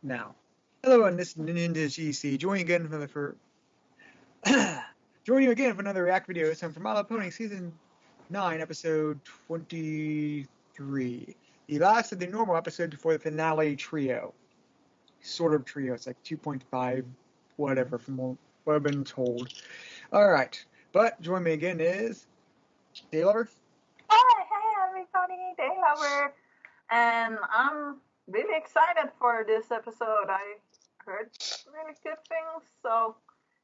now. Hello, and this is Ninja GC. Joining you again for another React video. This time from My Little Pony Season 9, Episode 23. The last of the normal episode before the finale trio. Sort of trio. It's like 2.5, whatever, from what I've been told. Alright, but join me again is Day Lover. Hey everybody, Day Lover. And I'm really excited for this episode. I heard really good things, so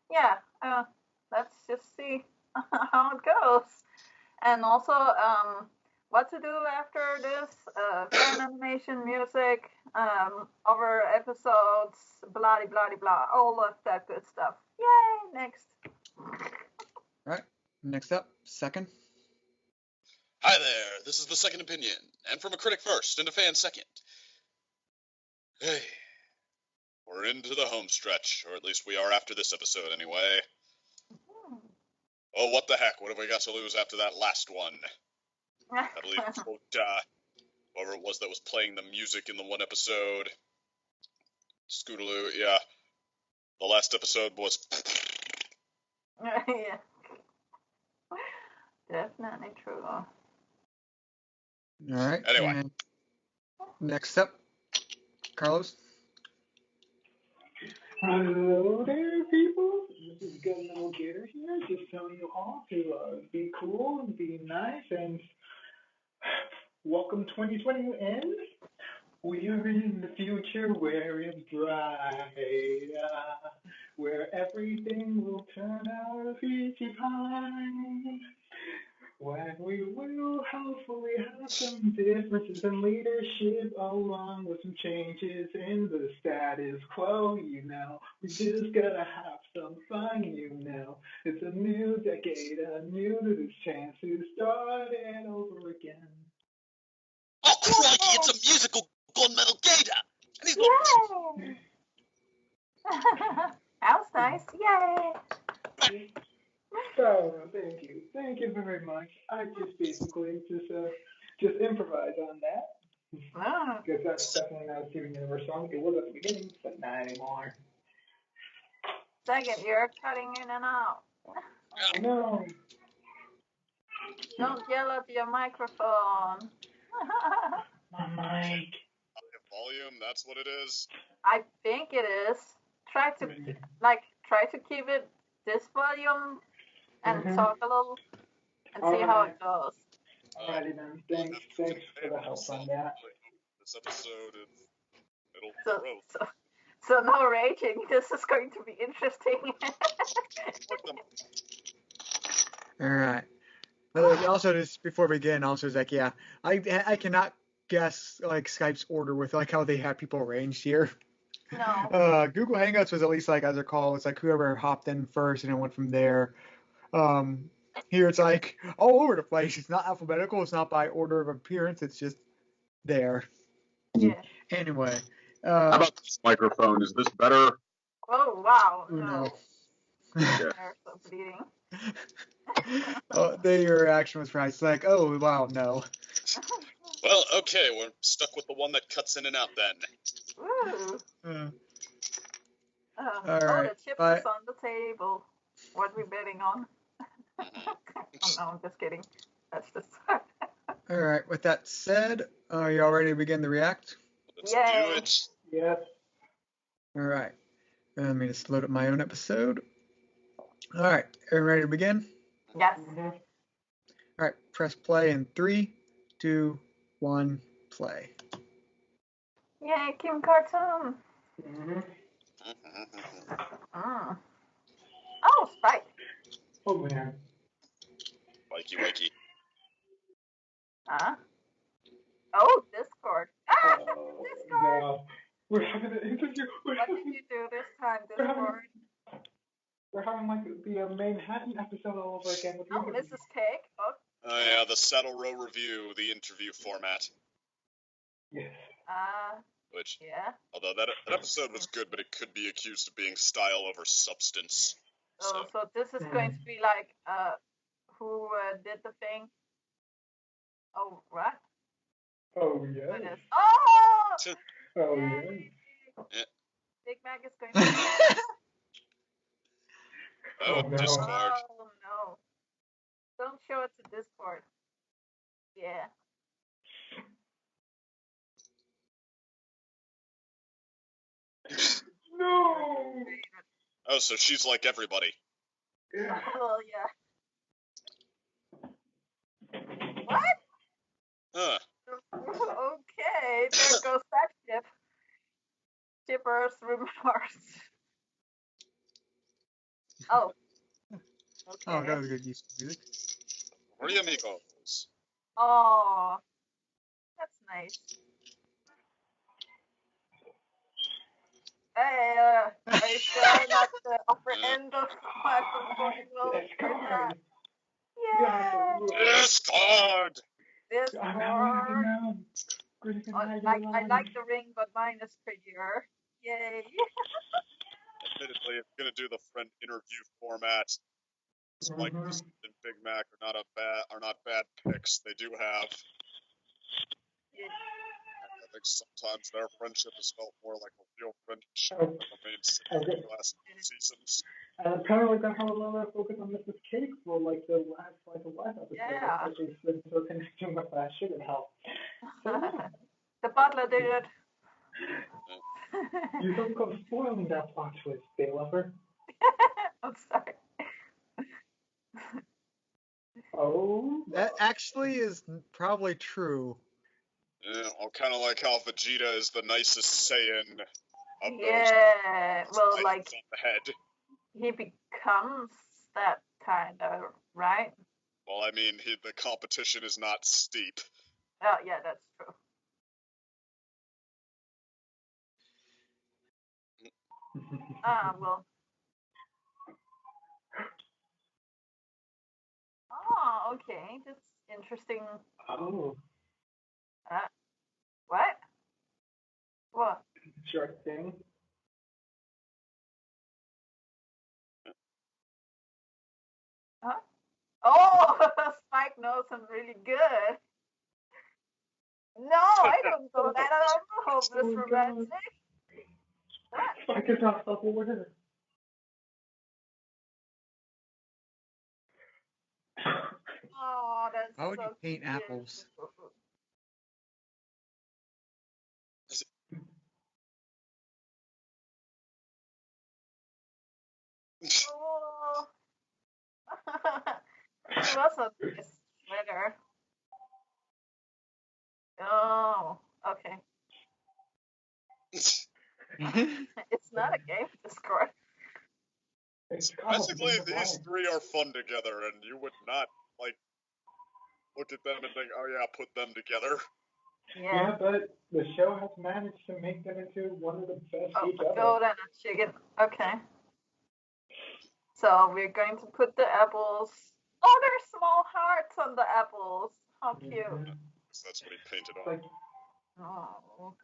yeah, let's just see how it goes. And also, what to do after this, fan animation, music, other episodes, blah blah blah, all of that good stuff. Yay, next. Alright, next up, second. Hi there, this is the Second Opinion, and from a critic first and a fan second. Hey, we're into the home stretch, or at least we are after this episode anyway. Oh, what the heck, what have we got to lose after that last one? I believe it's whoever it was that was playing the music in the one episode. Scootaloo, yeah. The last episode was... Yeah. Definitely true. Alright, Anyway. and next up, Carlos. Hello there, people. This is Gazebo here, just telling you all to be cool and be nice and welcome 2020 in. We are in the future where it's bright, where everything will turn out easy fine. When we will hopefully have some differences in leadership along with some changes in the status quo, we just gotta have some fun, It's a new decade, a new chance to start it over again. Oh, crikey, it's a musical gold medal gator! And he's Yay! That was nice. Yay! Oh, thank you. Thank you very much. I just basically just improvise on that. Because that's definitely not a Steven Universe song. It was at the beginning, but not anymore. Second, you're cutting in and out. I know. Don't yell at your microphone. My mic. Volume, that's what it is. I think it is. Try to keep it this volume and talk a little and see how it goes. Alrighty then. Thanks for the help on that. This episode it'll grow. So no raging. This is going to be interesting. Alright. Also, just before we begin, also, it's like, yeah, I cannot guess, like, Skype's order with, like, how they have people arranged here. No. Google Hangouts was at least, like, as I recall, it's like whoever hopped in first and it went from there. Here it's like all over the place. It's not alphabetical. It's not by order of appearance. It's just there. Yeah. Anyway. How about this microphone? Is this better? Oh, wow. No. There's some bleeding. Your reaction was right. It's like, oh, wow, no. Well, okay, we're stuck with the one that cuts in and out then. Woo. All right. The chips is on the table. What are we betting on? Oh, no, I'm just kidding. That's just... All right, with that said, are you all ready to begin the react? Let's do it. Yes. All right. Let me just load up my own episode. All right, everyone ready to begin? Yes. All right, press play in 3, 2, 1, play. Yay, Kim Cartoon. Oh, Spike. Oh man. Wakey. Huh? Oh, Discord. Discord. No. We're having an interview. What did you do this time, Discord? We're having like the Manhattan episode all over again. Oh, Mrs. Cake. Oh. Oh yeah, the Saddle Row Review, the interview format. Yes. Which, yeah. Although that episode was good, but it could be accused of being style over substance. Oh, so this is going to be like, who did the thing? Oh, what? Oh, yeah. Oh! Oh, Yay. yeah. Big Mac is going to Oh, Oh, no. discard. Oh no. Don't show it to Discord. Yeah. No! Oh, so she's like everybody. Yeah. Oh yeah. What? Huh. Okay, there goes that ship. Shippers remorse. Oh. Okay. Oh, that was a good use of music. Three amigos. Oh, that's nice. Hey, are you sure not the upper end of microphone will do that? Discard! Discard! Discord. Discord. I like the ring, but mine is prettier. Yay. Admittedly, if you're gonna do the friend interview format, Spike and Big Mac are not bad picks. They do have. Yeah. I think sometimes their friendship is felt more like a real friendship Oh, than the main okay. last seasons. And apparently they're having a lot of focus on Mrs. Cake for like the last episode, Yeah. especially since her connection with Sugar Health. So, yeah. The butler did it. You don't go spoiling that plot twist, Day Lover. I'm sorry. Oh. That actually is probably true. Yeah, well, kind of like how Vegeta is the nicest Saiyan of those. Yeah, well, like, on the head. he becomes that kind of, right? Well, I mean, the competition is not steep. Oh, yeah, that's true. Well. Oh, okay. That's interesting. Oh. What? What? Sure thing. Huh? Oh, Spike knows I'm really good. No, I don't know that. I don't know hopeless romantic. What? Spike is not self-aware. Oh, that's How would so you paint cute. apples? Oh. It was a nice sweater. Oh, okay. It's not a game, Discord. Basically, these three are fun together, and you would not, like, look at them and think, oh yeah, put them together. Yeah, but the show has managed to make them into one of the best each other. Gold and a chicken. Okay. So we're going to put the apples. Oh, there's small hearts on the apples. How cute. Mm-hmm. So that's what he painted on. Like, oh.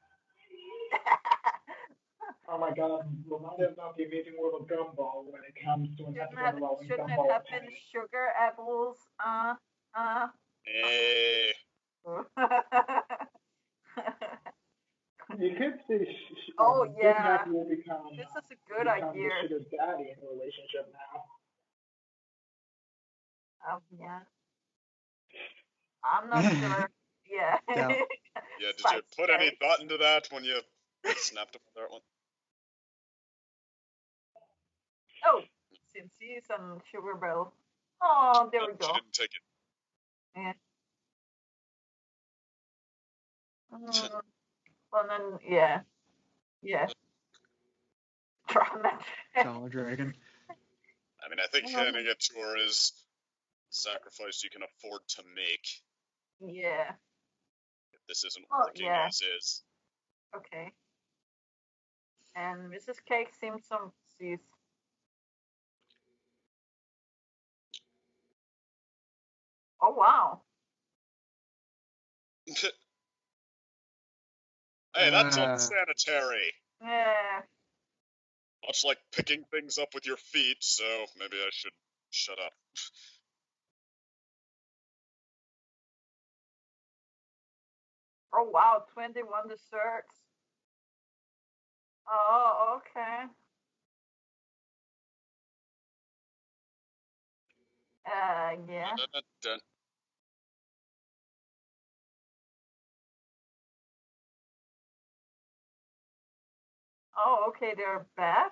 Oh my god, reminded about the amazing world of Gumball when it comes to an episode about when Shouldn't it Gumball have been sugar apples? Hey. You could say oh Big yeah. Mac will become, this is a good idea. The sugar daddy in the relationship now. Yeah. I'm not sure. Yeah. Yeah. Yeah, did you put any thought into that when you snapped up that one? Oh, Cincy's and Sugar Bell. Oh, there we go. She didn't take it. Yeah. Well, then, yeah. Yeah. Drama. Dollar Dragon. I mean, I think handing it to her is a sacrifice you can afford to make. Yeah. If this isn't working as is. Okay. And Mrs. Cake seems some sees. Oh wow. Hey, that's unsanitary. Yeah. Much like picking things up with your feet, so maybe I should shut up. Oh wow, 21 desserts. yeah. Dun, dun, dun. Oh, okay, they're bad?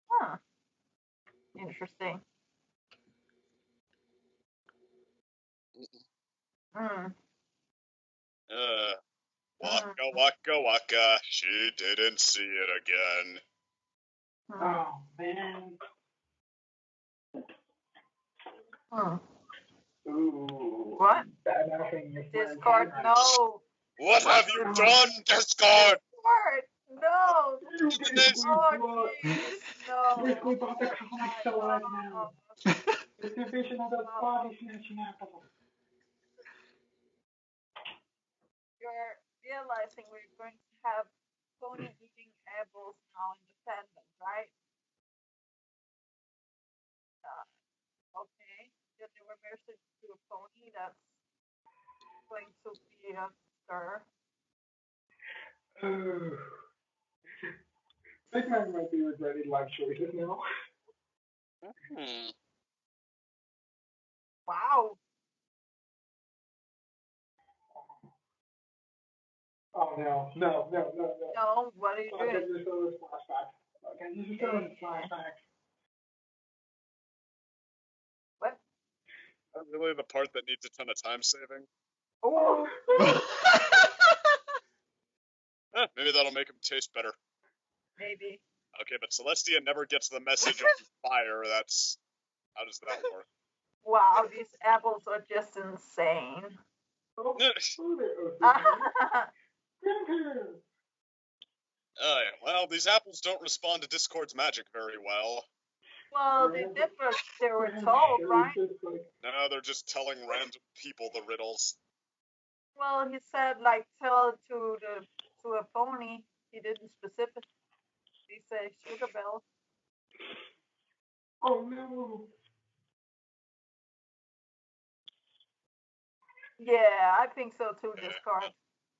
Huh. Interesting. Hmm. Waka waka waka. She didn't see it again. Oh, man. Ooh. What? Bad mouthing your friend's Discord, handwriting. no. What have you done, Discord? Discord, no. You Goodness. basically Oh, brought, jeez, no. basically brought the comics to life now. The division of the body snatching apple. You're realizing we're going to have pony eating apples now in the fandom, right? Okay. If they were married to a pony, that's going to be a stir. Big Man might be regretting life choices now. Wow. Oh no, no, no, no, no. No, what are you Okay, doing? just show this flashback. Okay, just show this flashback. What? Not really the part that needs a ton of time saving. Oh. Maybe that'll make them taste better. Maybe. Okay, but Celestia never gets the message on fire. That's... How does that work? Wow, these apples are just insane. Oh, Well, these apples don't respond to Discord's magic very well. Well, they did what they were told, right? No, they're just telling random people the riddles. Well, he said like tell it to a pony. He didn't specify. He said sugar bell. Oh no. Yeah, I think so too. Discard.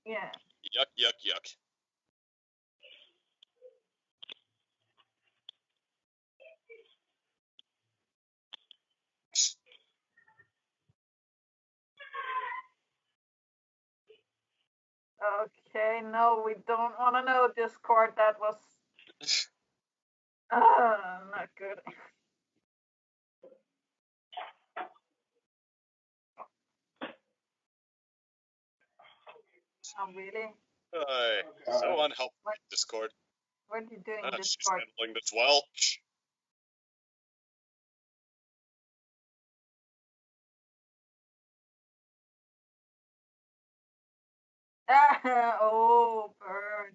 Yeah. Yuck, yuck, yuck. Okay, no, we don't want to know Discord. That was not good. Oh, really? So unhelpful, Discord. What are you doing, She's Discord? handling this well. Oh, burn.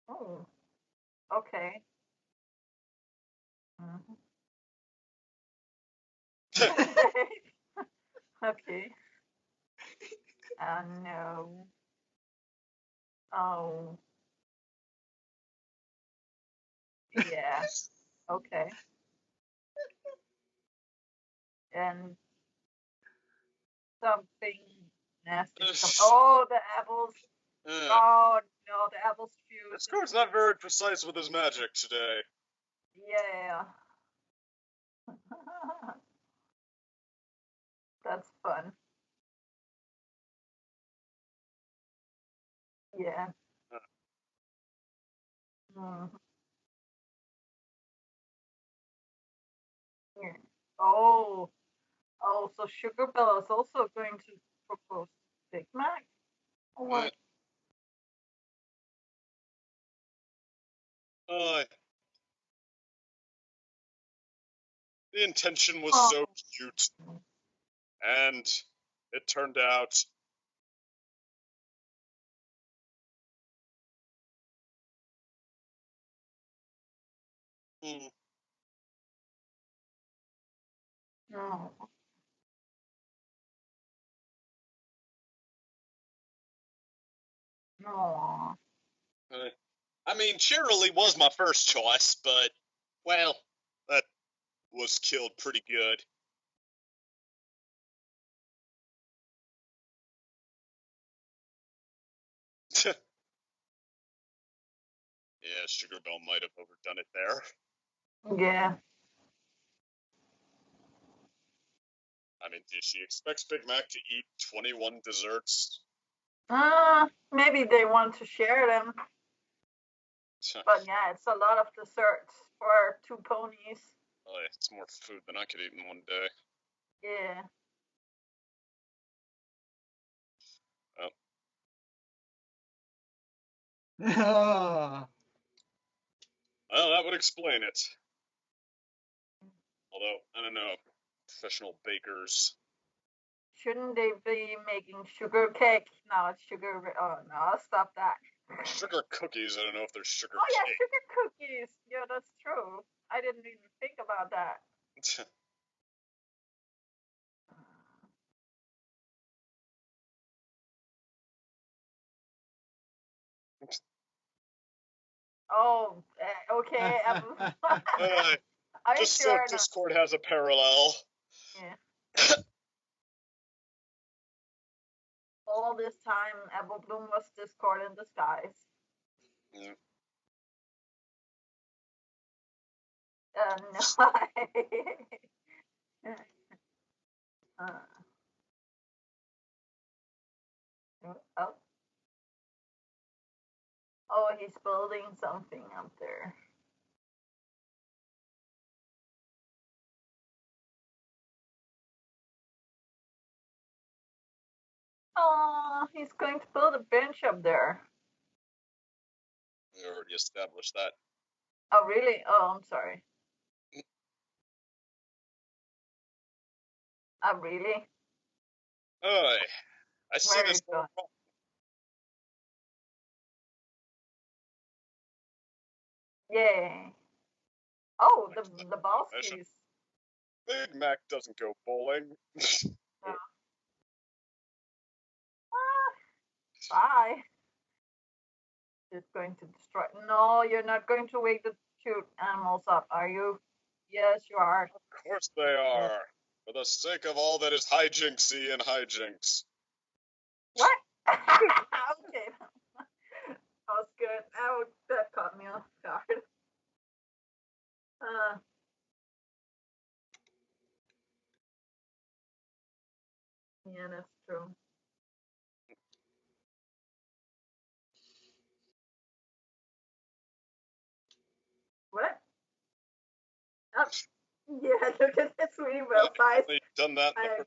Oh, okay. Mhm. Okay. Oh, no. Oh. Yeah. Okay. And something nasty. Oh, the apples. Oh, no, the apples fused. Discord's not very precise with his magic today. Yeah. That's fun. Yeah. Mm. Yeah. Oh. Oh, so Sugar Bella is also going to propose Big Mac? Or what? The intention was so cute. And it turned out... No. No. I mean, Cheerilee was my first choice, but, well, that was killed pretty good. Yeah, Sugar Belle might have overdone it there. Yeah. I mean, she expects Big Mac to eat 21 desserts. Maybe they want to share them. But yeah, it's a lot of desserts for 2 ponies. It's more food than I could eat in one day. Yeah. Ah. Well, that would explain it. Although, I don't know, professional bakers. Shouldn't they be making sugar cake? No, it's sugar. Oh, no, I'll stop that. Sugar cookies, I don't know if there's sugar Oh, yeah, cake. sugar cookies. Yeah, that's true. I didn't even think about that. Oh, okay. Are you Just sure? so Discord has a parallel. Yeah. All this time, Apple Bloom was Discord in disguise. Yeah. No. Oh. Oh, he's building something up there. Oh, he's going to build a bench up there. We already established that. Oh, really? Oh, I'm sorry. Oh, really? Oh, I see this. Yay. Oh, the Balskis. Big Mac doesn't go bowling. No. Bye. It's going to destroy. No, you're not going to wake the cute animals up, are you? Yes, you are. Of course they are. For the sake of all that is hijinksy and hijinks. What? Okay. That was good. That caught me off guard. Yeah, that's true. What? Oh, yeah, look at this Sweetie Belle size. They've done that. I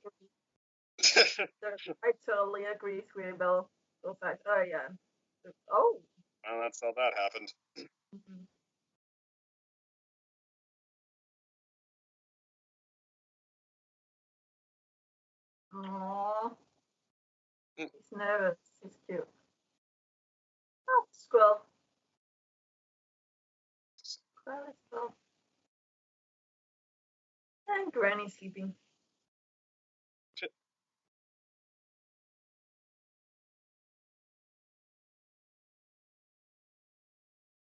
totally agree, Sweetie Belle. Those size. Oh, yeah. Oh. Well, that's how that happened. Mm-hmm. Aww. He's nervous. He's cute. Oh, squirrel. Squirrel. And Granny sleeping.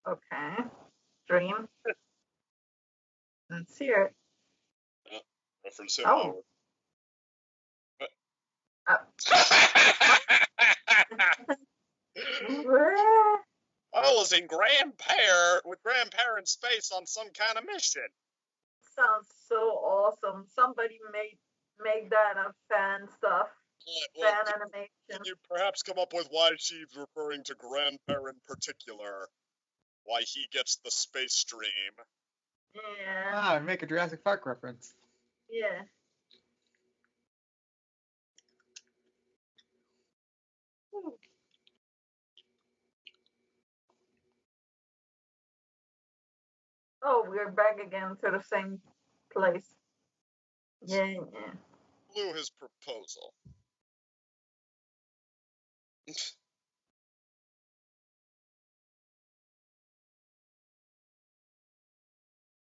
Okay. Dream. Let's hear it. Reference him. Oh. I was in with grandparents' space on some kind of mission. Sounds so awesome. Somebody made that a fan stuff. Well, fan animation. Can you perhaps come up with why she's referring to grandparent particular? Why he gets the space stream? Yeah. Make a Jurassic Park reference. Yeah. Oh, we're back again to the same place. Yeah. Blew his proposal.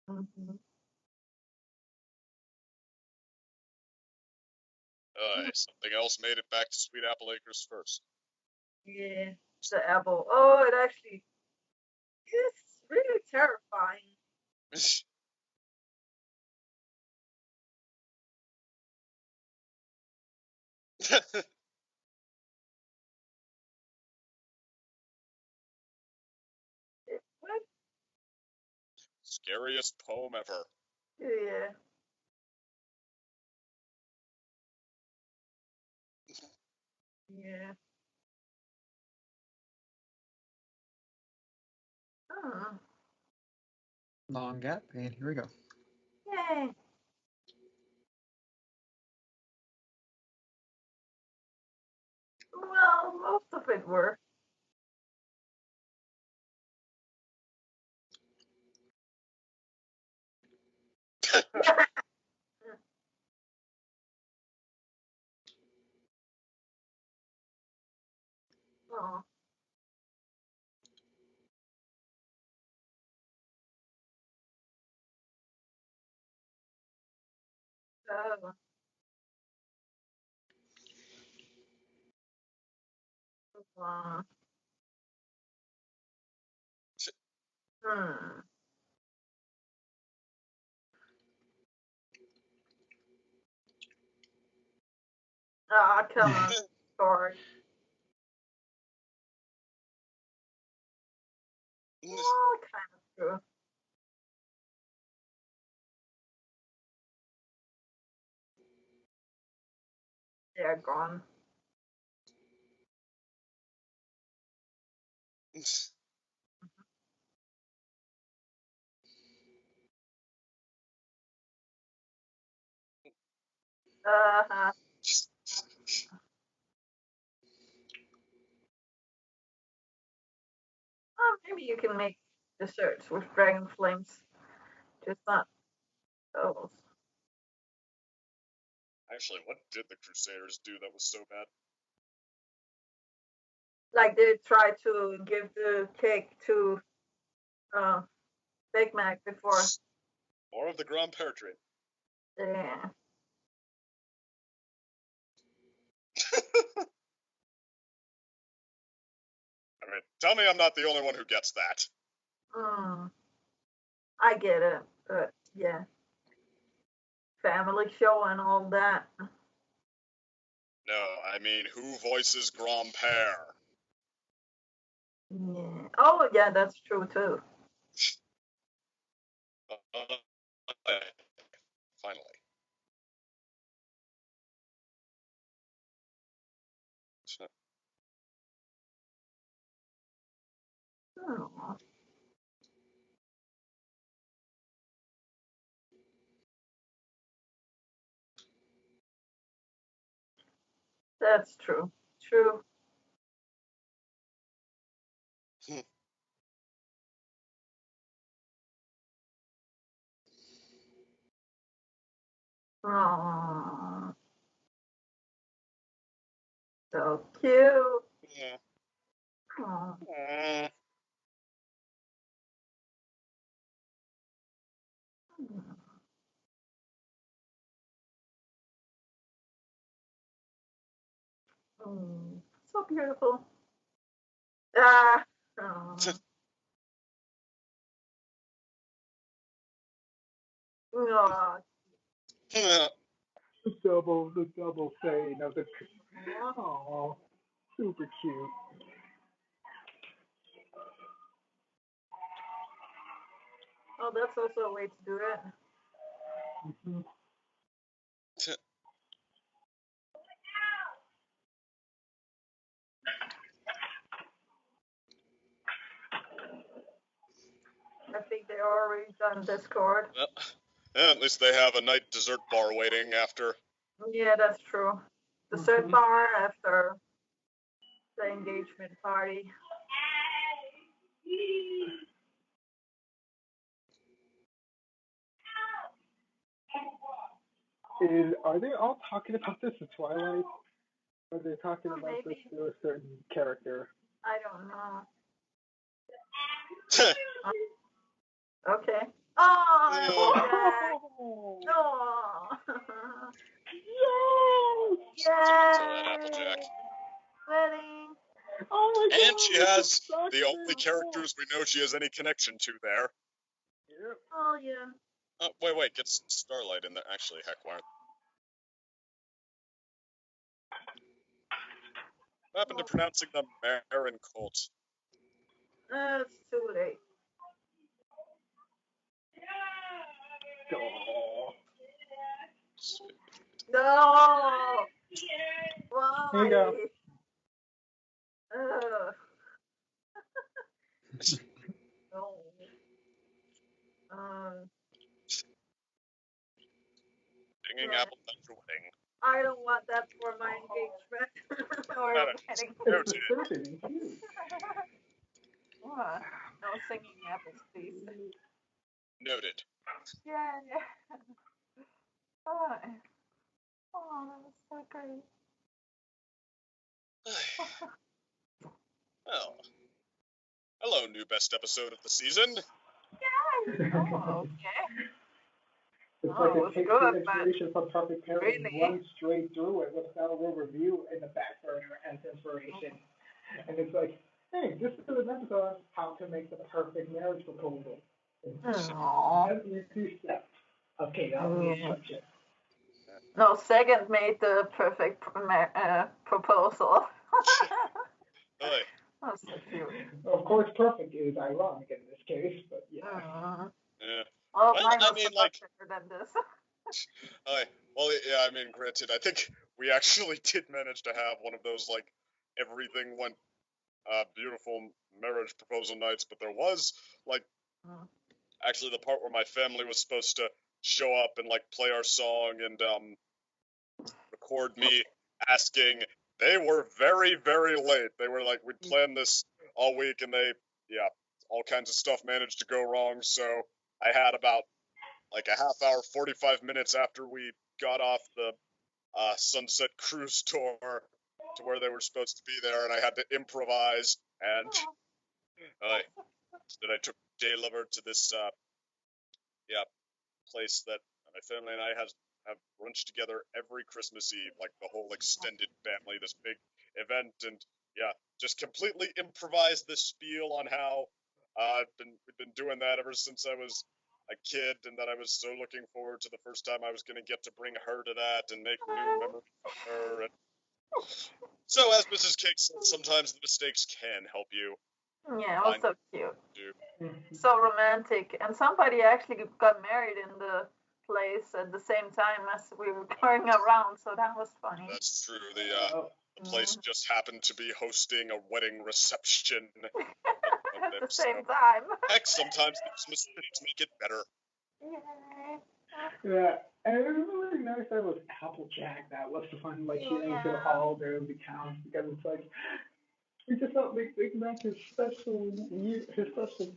Mm-hmm. Something else made it back to Sweet Apple Acres first. Yeah, the apple. Oh, it actually is really terrifying. What? Scariest poem ever. Yeah. Yeah. Oh. Long gap, and here we go. Yay. Well, most of it were. Oh. Oh. Hmm. Ah, come on. Sorry. Well, kind of true. Yeah, gone. Uh-huh. Maybe you can make desserts with dragon flames. Just not those. Actually, what did the Crusaders do that was so bad? Like they tried to give the cake to Big Mac before. More of the Grand Pear trade. Yeah. I mean, tell me I'm not the only one who gets that. I get it, but yeah. Family show and all that. No, I mean, who voices Grand Pear? Yeah. Oh, yeah, that's true too. Finally. Oh. That's true. True. Oh. So cute. Yeah. Oh. So beautiful. Ah. Oh. Oh. The double saying of the. Oh, super cute. Oh, that's also a way to do it. Mhm. I think they already done Discord. Yeah, at least they have a night dessert bar waiting after. Yeah, that's true. Dessert Mhm. bar after the engagement party. Are they all talking about this in Twilight? Or are they talking Oh, about this maybe. to a certain character? I don't know. Okay. Oh, Applejack. Oh, No. yes! That Applejack. Wedding. Oh my And god! she this has is so the only cute. characters we know she has any connection to there. Yep. Oh, yeah. Wait, get Starlight in there. Actually, heck, why? What happened to pronouncing them Marin Colt? It's too late. Oh. No! Why? Here you go. Ugh. No. Singing Yeah. apple at your wedding. I don't want that for my engagement or No, no, wedding. It's disturbing, too. What? No singing apples, please. Noted. Yeah. Oh, that was so great. Well, hello, new best episode of the season. Yay! Oh, okay. It's Oh, like it it was takes good, the but inspiration from Perfect Pair and really? runs straight through it without a little review in the back burner as inspiration. And it's like, hey, this is an episode on how to make the perfect marriage proposal. Aww. Every 2 steps of chaos structure. No, second made the perfect proposal. Hey. That's so cute. Of course, perfect is ironic in this case, but yeah. Yeah. Oh, Well, mine I was mean, a lot like, better than this. well, yeah, I mean, granted, I think we actually did manage to have one of those, like, everything went beautiful marriage proposal nights, but there was, like, actually the part where my family was supposed to show up and, like, play our song and record me asking. They were very, very late. They were like, we'd planned this all week, and all kinds of stuff managed to go wrong, so I had about, like, a half hour, 45 minutes after we got off the Sunset Cruise tour to where they were supposed to be there, and I had to improvise, and then I took day lover to this, place that my family and I have lunch together every Christmas Eve, like the whole extended family, this big event, and just completely improvised this spiel on how we've been doing that ever since I was a kid, and that I was so looking forward to the first time I was going to get to bring her to that and make new memories with her. And so, as Mrs. Cake said, sometimes the mistakes can help you. Yeah, it was so cute. So romantic. And somebody actually got married in the place at the same time as we were going around, so that was funny. That's true. The place just happened to be hosting a wedding reception at the same time. Heck, sometimes these mistakes make it better. Yeah, and it was really nice that it was Applejack that was the fun, like, hearing to all their accounts, because it's like, we just felt like Big Mac his special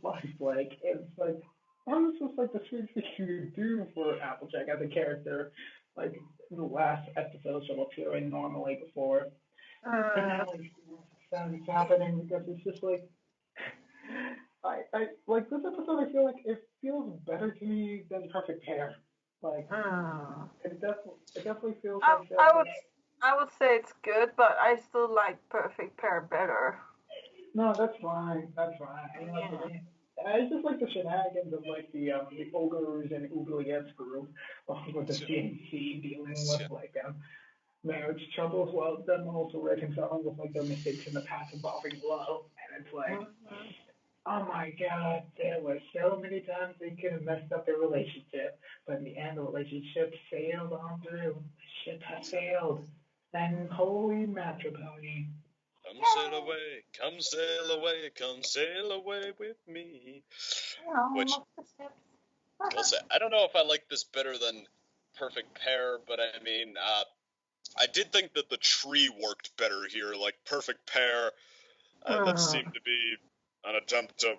life, like, it's like, oh, this was like the sweetest thing you could do for Applejack as a character, like, the last episode shall appear in normally before. And now, like, it's happening, because it's just like, I like this episode. I feel like it feels better to me than Perfect Pair. Like it definitely feels like that. I would say it's good, but I still like Perfect Pair better. No, that's fine. That's fine. I mean, like, I just like the shenanigans of, like, the ogres and oubliettes group with the CNC dealing with, like, marriage troubles, while them also reconciling with, like, their mistakes in the past involving love. And it's like, oh my God, there were so many times they could have messed up their relationship, but in the end, the relationship sailed on through. The ship has sailed. And holy matrimony. Come sail away, come sail away, come sail away with me. Which, I'll say, I don't know if I like this better than Perfect Pair, but I mean, I did think that the tree worked better here. Like, Perfect Pair, that seemed to be an attempt to,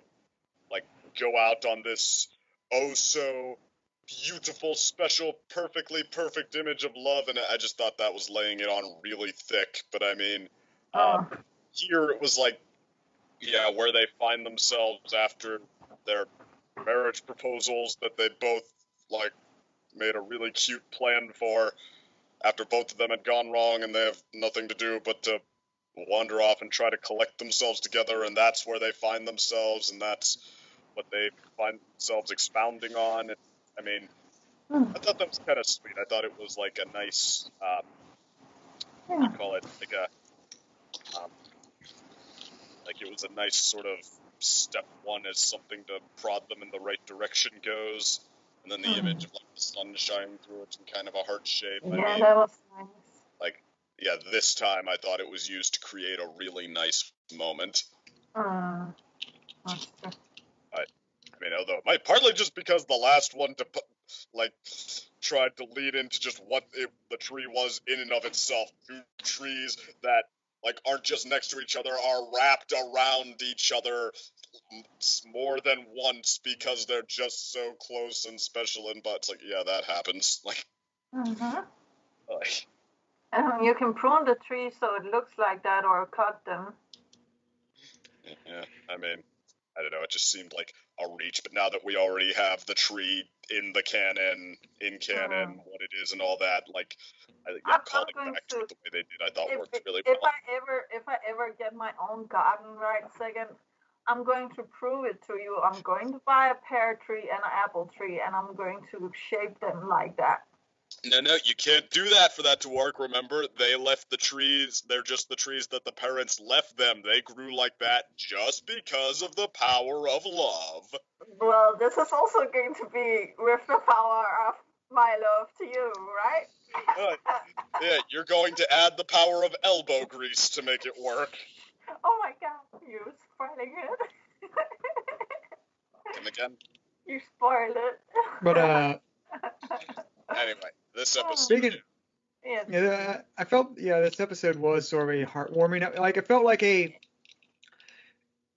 like, go out on this so beautiful, special, perfectly perfect image of love, and I just thought that was laying it on really thick. But I mean, here it was like, where they find themselves after their marriage proposals that they both, like, made a really cute plan for, after both of them had gone wrong, and they have nothing to do but to wander off and try to collect themselves together, and that's where they find themselves, and that's what they find themselves expounding on. And, I mean, I thought that was kind of sweet. I thought it was like a nice, what do you call it, like it was a nice sort of step one as something to prod them in the right direction goes, and then the image of, like, the sun shining through it in kind of a heart shape. Yeah, that was nice. Like, yeah, this time I thought it was used to create a really nice moment. That's true. I mean, although partly just because the last one tried to lead into just what the tree was in and of itself. Two trees that aren't just next to each other, are wrapped around each other more than once because they're just so close and special. And but it's like, yeah, that happens. You can prune the tree so it looks like that, or cut them. Yeah, I mean, I don't know. It just seemed like a reach, but now that we already have the tree in canon, what it is and all that, calling back to it the way they did, I thought worked really well. If I ever get my own garden right second, I'm going to prove it to you. I'm going to buy a pear tree and an apple tree, and I'm going to shape them like that. No, you can't do that for that to work. Remember, they left the trees. They're just the trees that the parents left them. They grew like that just because of the power of love. Well, this is also going to be with the power of my love to you, right? Yeah, you're going to add the power of elbow grease to make it work. Oh my god, you're spoiling it. Come again? You spoiled it. But anyway, this episode. I felt this episode was sort of a heartwarming. Like it felt like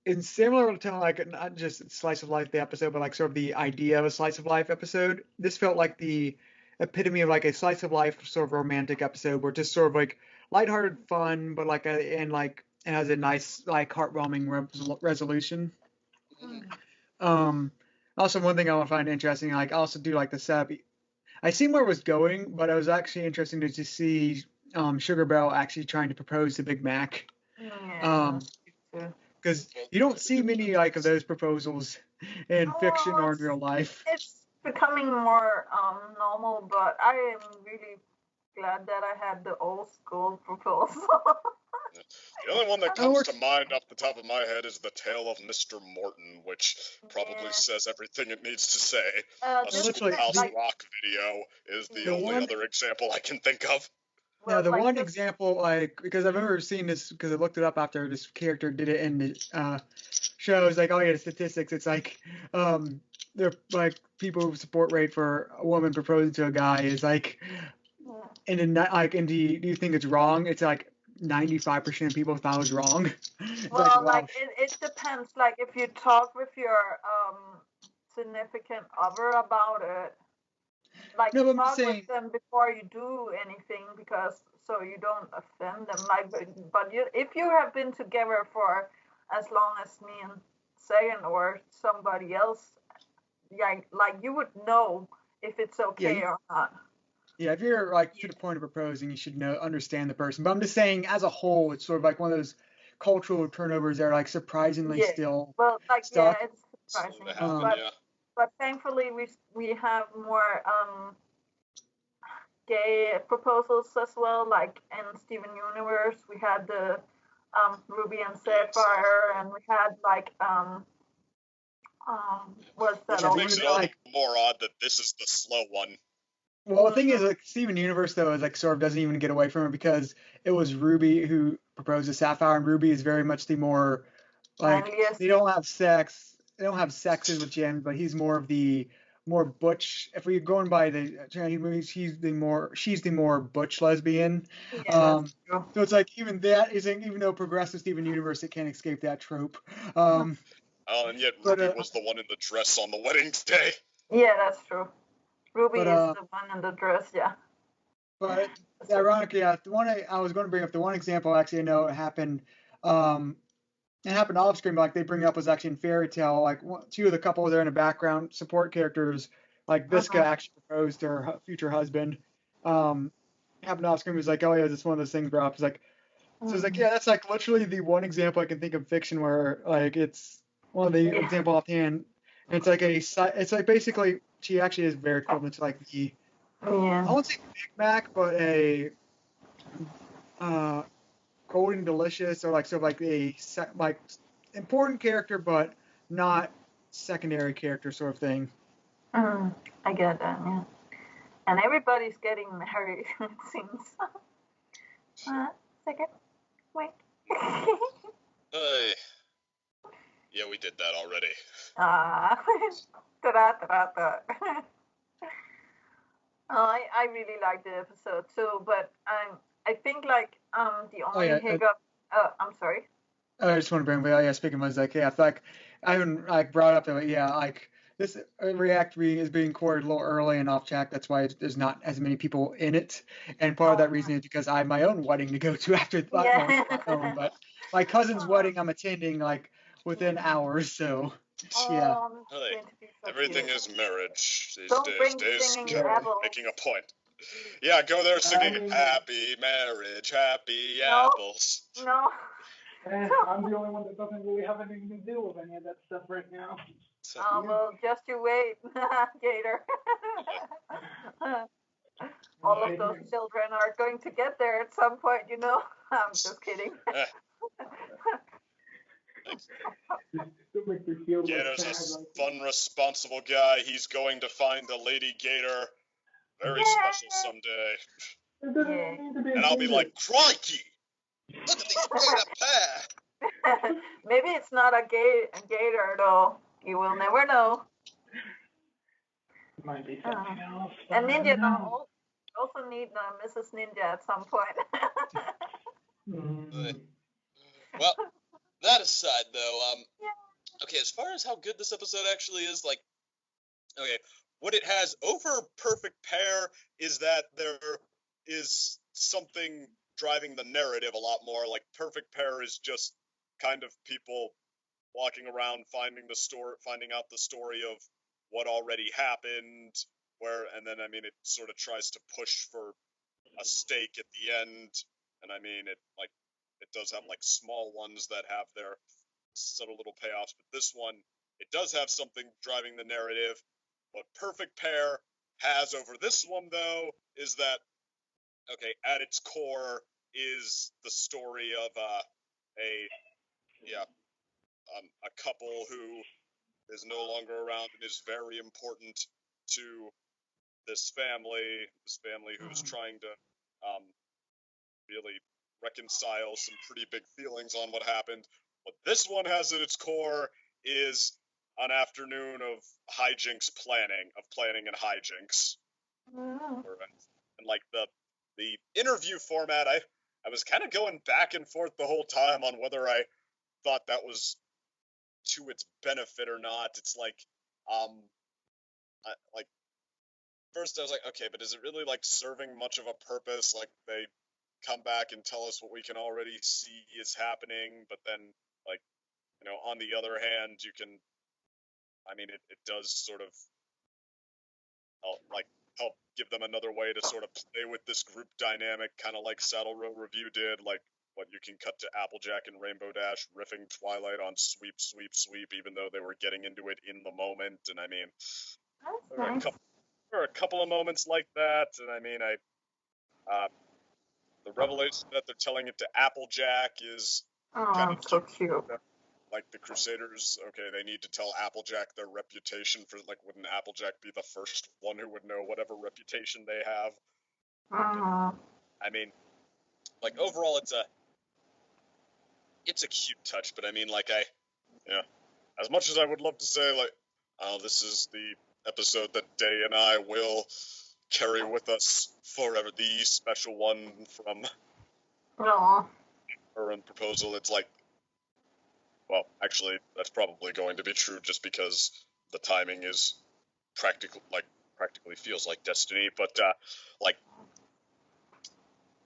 in similar to not just slice of life the episode, but sort of the idea of a slice of life episode. This felt like the epitome of a slice of life sort of romantic episode, where just sort of lighthearted fun, but it has a nice heartwarming resolution. Also, one thing I find interesting, I also do the setup. I see where it was going, but it was actually interesting to just see Sugar Bell actually trying to propose to Big Mac. Because you don't see many of those proposals in fiction or in real life. It's becoming more normal, but I am really glad that I had the old school proposal. The only one that comes to mind off the top of my head is the Tale of Mr. Morton, which probably says everything it needs to say. A Schoolhouse Rock video is the only other example I can think of. Now, the one example, because I've never seen this, because I looked it up after this character did it in the show, it's the statistics. It's they're people support rate for a woman proposing to a guy is and do you think it's wrong? It's 95% of people thought it was wrong. Well, it depends. If you talk with your significant other about it, talk with them before you do anything, because so you don't offend them. But if you have been together for as long as me and Sagan or somebody else, you would know if it's okay or not. Yeah, if you're to the point of proposing, you should understand the person. But I'm just saying, as a whole, it's sort of one of those cultural turnovers that are surprisingly still stuck. Yeah, it's surprising. But thankfully, we have more gay proposals as well. In Steven Universe, we had the Ruby and Sapphire, and we had what's that? Which makes it all the more odd that this is the slow one. Well, the thing is, Steven Universe though is sort of doesn't even get away from it, because it was Ruby who proposed to Sapphire, and Ruby is very much the more they don't have sex. They don't have sexes with Jenn, but he's more of the more butch. If we're going by the Chinese movies, she's the more butch lesbian. So it's even that isn't, even though progressive Steven Universe, it can't escape that trope. And yet Ruby was the one in the dress on the wedding day. Yeah, that's true. Ruby is the one in the dress, yeah. But ironically, the one I was going to bring up, the one example actually I know it happened. It happened off screen, but they bring up was actually in Fairy Tale. Two of the couple there in the background support characters, Visca actually proposed to her future husband. Happened off screen, was oh yeah, it's one of those things where I was so it's yeah, that's literally the one example I can think of fiction where it's one of the example offhand. And it's basically she actually is very equivalent to the I won't say Big Mac, but a Golden Delicious, or a important character but not secondary character sort of thing. I get that. Yeah. And everybody's getting married, it seems. Second. Wait. Yeah, we did that already. Ta-da. I really liked the episode too, but I think like the only hiccup. I'm sorry. I just want to bring, but yeah, speaking was like, yeah, I feel like I haven't like brought up that, yeah, like this Reactor is being recorded a little early and off track. That's why there's not as many people in it, and part of that reason is because I have my own wedding to go to after that. Yeah. Well, not my own, but my cousin's wedding I'm attending like within hours. So yeah. Hey, everything is marriage these Don't days. bring singing apples. Making a point. Yeah, go there singing happy marriage, happy apples. No. I'm the only one that doesn't really have anything to do with any of that stuff right now. Well, just you wait, Gator. All of those children are going to get there at some point, you know. I'm just kidding. Gator's a fun, responsible guy. He's going to find a lady Gator. Very special someday. And I'll be like, crikey! Look at these Gator pair! Maybe it's not a gator, though. You will never know. Might be something else. And Ninja also need Mrs. Ninja at some point. Well, that aside, though, okay, as far as how good this episode actually is, like, okay, what it has over Perfect Pair is that there is something driving the narrative a lot more. Like, Perfect Pair is just kind of people walking around finding out the story of what already happened, and then, I mean, it sort of tries to push for a stake at the end, and I mean, it does have, like, small ones that have their subtle little payoffs, but this one, it does have something driving the narrative. What Perfect Pair has over this one, though, is that, okay, at its core is the story of a couple who is no longer around and is very important to this family who's trying to really reconcile some pretty big feelings on what happened. What this one has at its core is an afternoon of planning and hijinks. And like the interview format, I was kind of going back and forth the whole time on whether I thought that was to its benefit or not. It's like, first I was like, okay, but is it really like serving much of a purpose? Like they come back and tell us what we can already see is happening, but then like, you know, on the other hand, you can, I mean, it does sort of help give them another way to sort of play with this group dynamic, kind of like Saddle Row Review did, like what you can cut to Applejack and Rainbow Dash riffing Twilight on sweep, sweep, sweep, even though they were getting into it in the moment. And I mean, there are a couple of moments like that, and I mean, the revelation that they're telling it to Applejack is kind of so cute. Like the Crusaders, okay, they need to tell Applejack their reputation for, like, wouldn't Applejack be the first one who would know whatever reputation they have? I mean, like, overall, it's a cute touch, but I mean, like, as much as I would love to say, like, oh, this is the episode that Day and I will carry with us forever, the special one from her and Proposal, it's like, well, actually, that's probably going to be true just because the timing is practically feels like destiny. But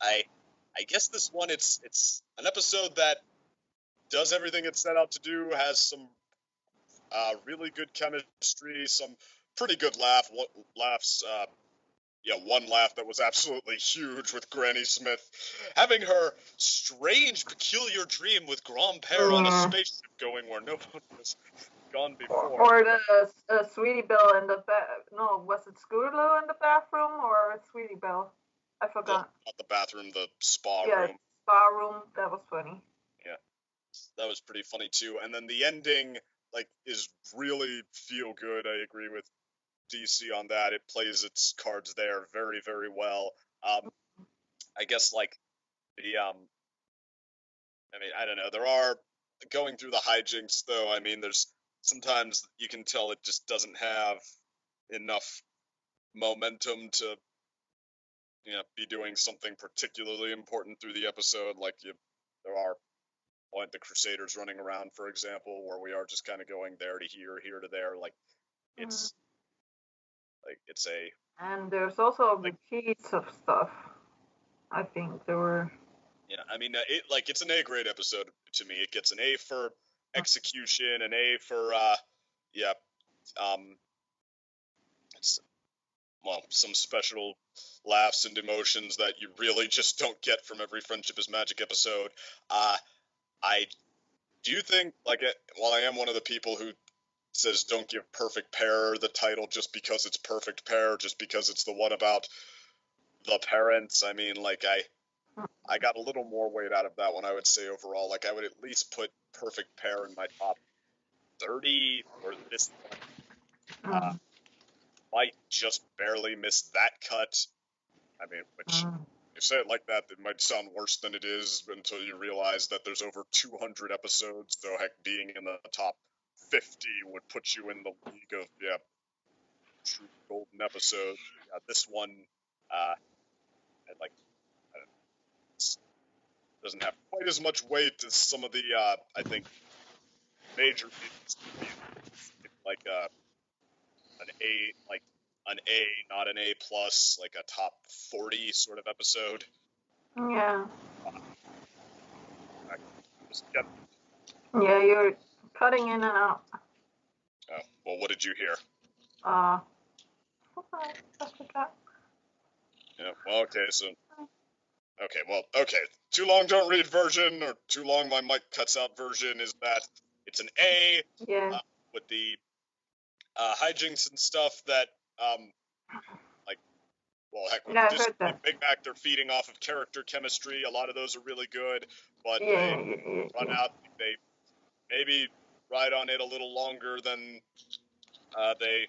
I guess this one it's an episode that does everything it's set out to do. Has some really good chemistry, some pretty good laughs. One laugh that was absolutely huge with Granny Smith having her strange, peculiar dream with Grand-Père on a spaceship going where no one has gone before. Or the Sweetie Belle in the was it Scootaloo in the bathroom or Sweetie Belle? I forgot. Not the bathroom, the spa room. Yeah, spa room. That was funny. Yeah, that was pretty funny too. And then the ending, like, is really feel good. I agree with DC on that. It plays its cards there very, very well. I guess like the I mean, I don't know. There are going through the hijinks though. I mean, there's sometimes you can tell it just doesn't have enough momentum to be doing something particularly important through the episode. Like there are like the Crusaders running around, for example, where we are just kind of going there to here, here to there. Like it's a. And there's also repeats of stuff. I think there were. Yeah, I mean, it's an A grade episode to me. It gets an A for execution, an A for some special laughs and emotions that you really just don't get from every Friendship is Magic episode. I do think, while I am one of the people who says don't give Perfect Pair the title just because it's Perfect Pair, just because it's the one about the parents, I mean, I got a little more weight out of that one, I would say, overall. Like, I would at least put Perfect Pair in my top 30, or this one might just barely miss that cut. I mean, which, you say it like that, it might sound worse than it is until you realize that there's over 200 episodes, so heck, being in the top 50 would put you in the league of, true golden episodes. Yeah, this one, doesn't have quite as much weight as some of the, I think, major pieces. Like an A, not an A plus, like a top 40 sort of episode. Yeah. Yeah, you're cutting in and out. Oh, well, what did you hear? I forgot. Yeah, well, okay, so... Okay, too long don't read version, or too long my mic cuts out version, is that it's an A, with the hijinks and stuff that, with Big Mac, they're feeding off of character chemistry. A lot of those are really good, but they run out. They maybe ride on it a little longer than they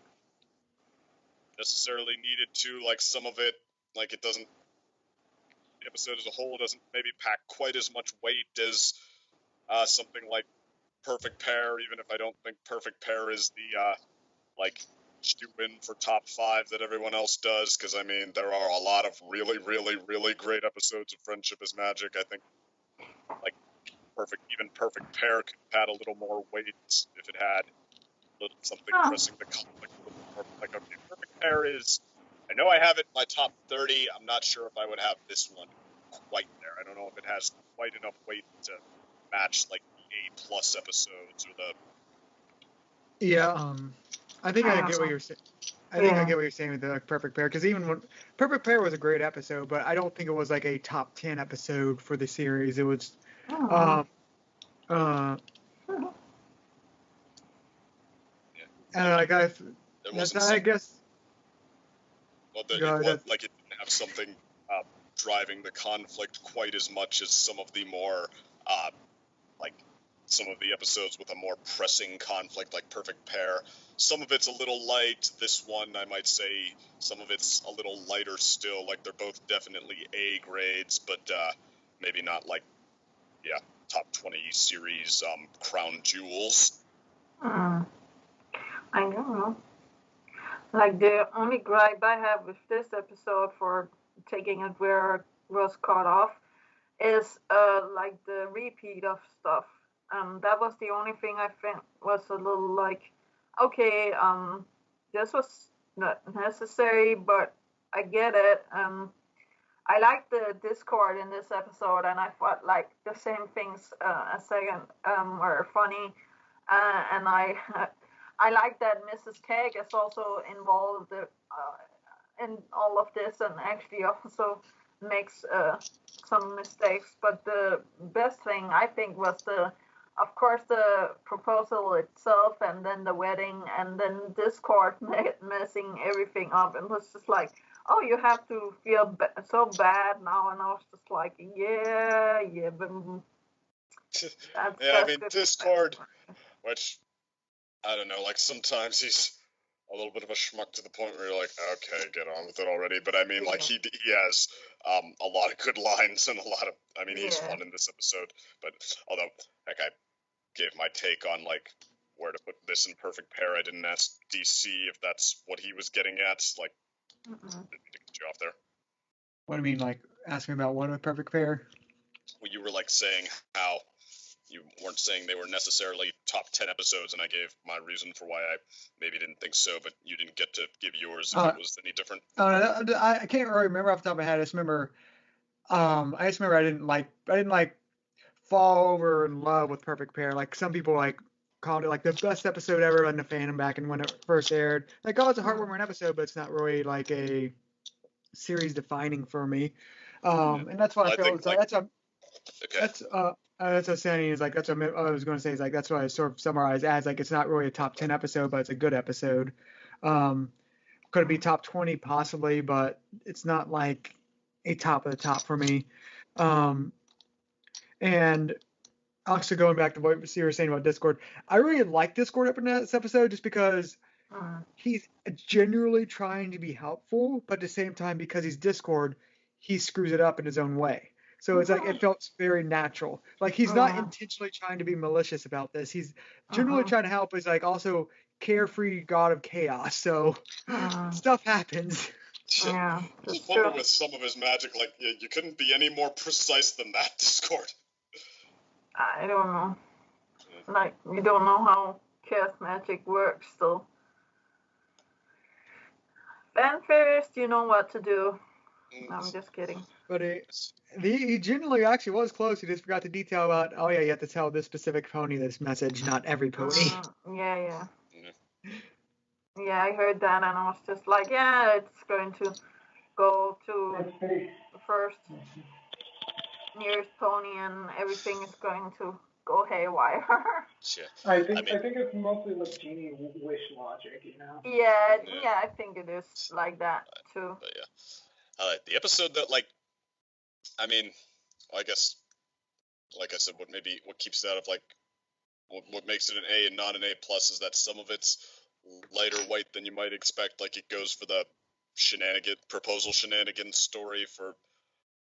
necessarily needed to. Like, some of it, it doesn't. The episode as a whole doesn't maybe pack quite as much weight as something like Perfect Pair, even if I don't think Perfect Pair is the shoe-in for top 5 that everyone else does, because, I mean, there are a lot of really, really, really great episodes of Friendship is Magic. I think, Perfect Pair could have had a little more weight if it had something pressing the conflict a little more. Perfect Pair is... I know I have it in my top 30. I'm not sure if I would have this one quite there. I don't know if it has quite enough weight to match, the A+ episodes or the... Yeah, I think I get what you're saying. I think I get what you're saying with the Perfect Pair, because even when Perfect Pair was a great episode, but I don't think it was a top 10 episode for the series. It was, and I guess. Well, it didn't have something driving the conflict quite as much as some of the more, some of the episodes with a more pressing conflict, like Perfect Pair. Some of it's a little light. This one, I might say, some of it's a little lighter still. They're both definitely A grades, but maybe not top 20 series crown jewels. I don't know. The only gripe I have with this episode for taking it where it was cut off is the repeat of stuff. That was the only thing I think was a little okay, this was not necessary, but I get it. I like the Discord in this episode, and I thought the same things a second were funny, and I like that Mrs. Cake is also involved in all of this, and actually also makes some mistakes. But the best thing I think was of course, the proposal itself, and then the wedding, and then Discord messing everything up. It was just oh, you have to feel so bad now, and I was just yeah, but I mean, Discord, which, I don't know, sometimes he's a little bit of a schmuck to the point where you're like, okay, get on with it already. But I mean, like he has a lot of good lines and a lot of. I mean, he's fun in this episode. But although, heck, I gave my take on like where to put this in perfect pair. I didn't ask DC if that's what he was getting at. Like, didn't mean to get you off there. What do you mean, like asking about what a perfect pair? Well, you were like saying how you weren't saying they were necessarily top 10 episodes, and I gave my reason for why I maybe didn't think so, but you didn't get to give yours if it was any different. I can't really remember off the top of my head. I just remember I didn't like fall over in love with Perfect Pair. Like some people like called it like the best episode ever in the fandom back and when it first aired. Like, oh, it's a heartwarming episode, but it's not really like a series defining for me. And that's what I feel. It's like that's what I'm saying is like that's what I was going to say is like that's what I sort of summarize as like it's not really a top 10 episode, but it's a good episode. Could it be top 20 possibly, but it's not like a top of the top for me. And also going back to what you were saying about Discord, I really like Discord up in this episode just because he's genuinely trying to be helpful, but at the same time, because he's Discord, he screws it up in his own way. So it's like it felt very natural. Like he's not intentionally trying to be malicious about this. He's generally trying to help. He's like also carefree god of chaos. So stuff happens. Yeah. I just wonder with some of his magic, like you couldn't be any more precise than that, Discord. I don't know. Like we don't know how chaos magic works, so. Fan theorist, you know what to do. No, I'm just kidding. But he genuinely actually was close. He just forgot to detail about, oh yeah, you have to tell this specific pony this message, not every pony. Yeah, I heard that and I was just like, yeah, it's going to go to the first nearest pony and everything is going to go haywire. I think it's mostly like genie wish logic, you know? Yeah, I think it is like that too. But yeah. The episode that like, I mean, I guess, like I said, what keeps it out of like, what makes it an A and not an A plus is that some of it's lighter weight than you might expect. Like it goes for the proposal shenanigans story for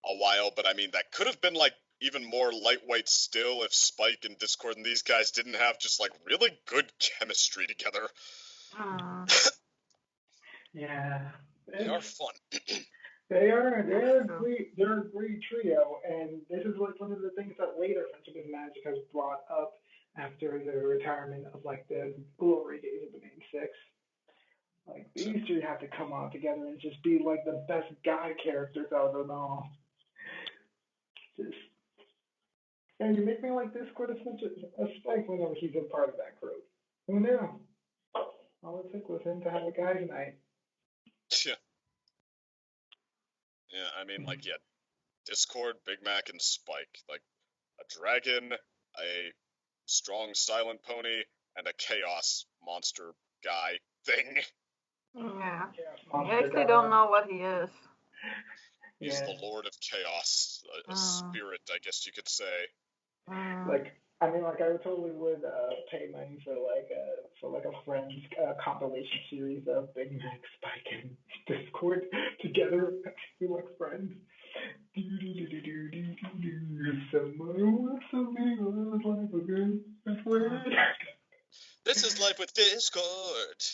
a while, but I mean that could have been like even more lightweight still if Spike and Discord and these guys didn't have just like really good chemistry together. Yeah, they are fun. They're a great trio, and this is like one of the things that later Friendship is Magic has brought up after the retirement of like the glory days of the main six. Like these three have to come on together and just be like the best guy characters out of them all. And you make me like Discord as much a Spike whenever he's a part of that crew. Who knew? All it took was him to have a guys' night. Yeah, I mean, like, Discord, Big Mac, and Spike. Like, a dragon, a strong silent pony, and a chaos monster guy thing. Yeah. I actually don't know what he is. He's the Lord of Chaos, a spirit, I guess you could say. Like, I mean, like, I totally would pay money for a Friends compilation series of Big Mac, Spike, and Discord together. We like friends. This is life with Discord.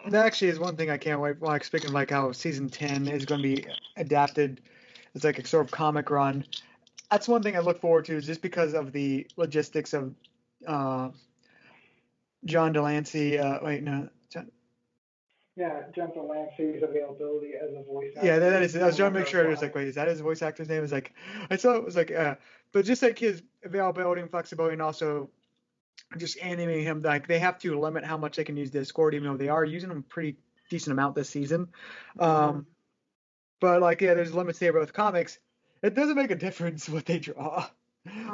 That actually is one thing I can't wait. Like speaking of like how season 10 is going to be adapted, it's like a sort of comic run. That's one thing I look forward to, just because of the logistics of John Delancey. John Delancey's availability as a voice actor. Yeah, that is. I was trying to make sure. I was like, wait, is that his voice actor's name? It was like, I saw it was like, but just like his availability and flexibility, and also just animating him. Like they have to limit how much they can use Discord, even though they are using him a pretty decent amount this season. But like, there's limits there with comics. It doesn't make a difference what they draw,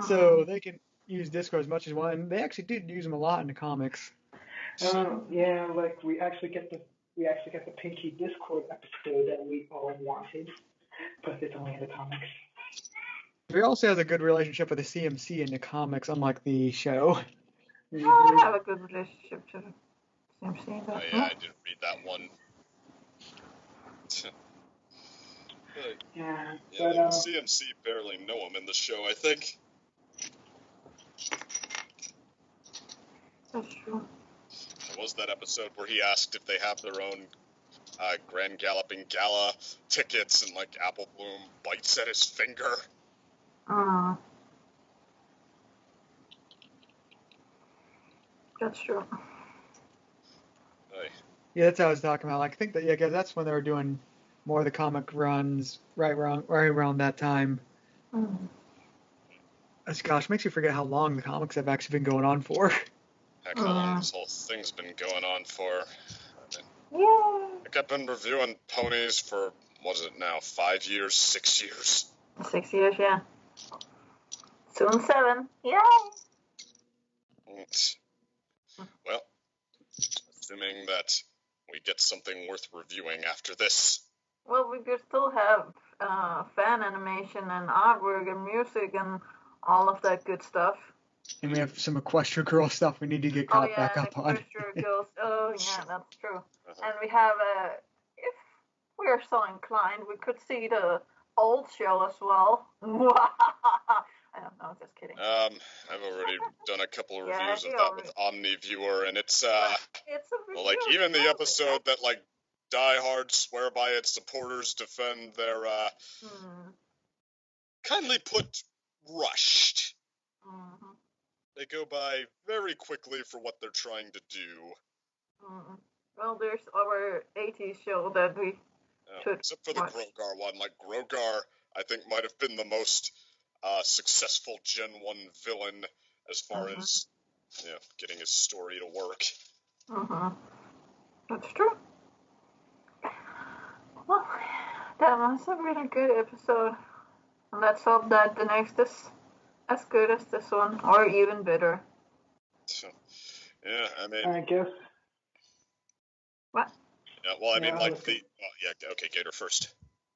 so they can use Discord as much as one. And they actually did use them a lot in the comics. Like we actually get the Pinky Discord episode that we all wanted, but it's only in the comics. He also has a good relationship with the CMC in the comics, unlike the show. I have a good relationship to CMC. Oh yeah, I didn't read that one. Yeah, Yeah, but CMC barely know him in the show, I think. That's true. There was that episode where he asked if they have their own Grand Galloping Gala tickets, and like Apple Bloom bites at his finger. That's true. Yeah, that's what I was talking about. Like, I think that, yeah, because that's when they were doing more of the comic runs right around that time. Gosh, makes you forget how long the comics have actually been going on for. Heck, how long this whole thing's been going on for. Yeah. Like, I've been reviewing ponies for, what is it now, 5 years, 6 years? 6 years, yeah. Soon 7. Yay! Well, assuming that we get something worth reviewing after this. Well, we could still have fan animation and artwork and music and all of that good stuff. And we have some Equestria Girl stuff we need to get caught back up on. Equestria Girls. Oh, yeah, that's true. And we have, if we're so inclined, we could see the old show as well. I don't know, just kidding. I've already done a couple of reviews of that with OmniViewer, and it's well, like, even the episode that, like, Die Hard swear by its supporters defend their, kindly put, rushed. They go by very quickly for what they're trying to do. Well, there's our 80s show that we should except for the Grogar one. Like, Grogar, I think, might have been the most successful Gen 1 villain as far as, you know, getting his story to work. That's true. Well, that was a really good episode. And let's hope that the next is as good as this one, or even better. Yeah, I mean... I guess... What? Yeah, well, I mean, like, okay, Gator first.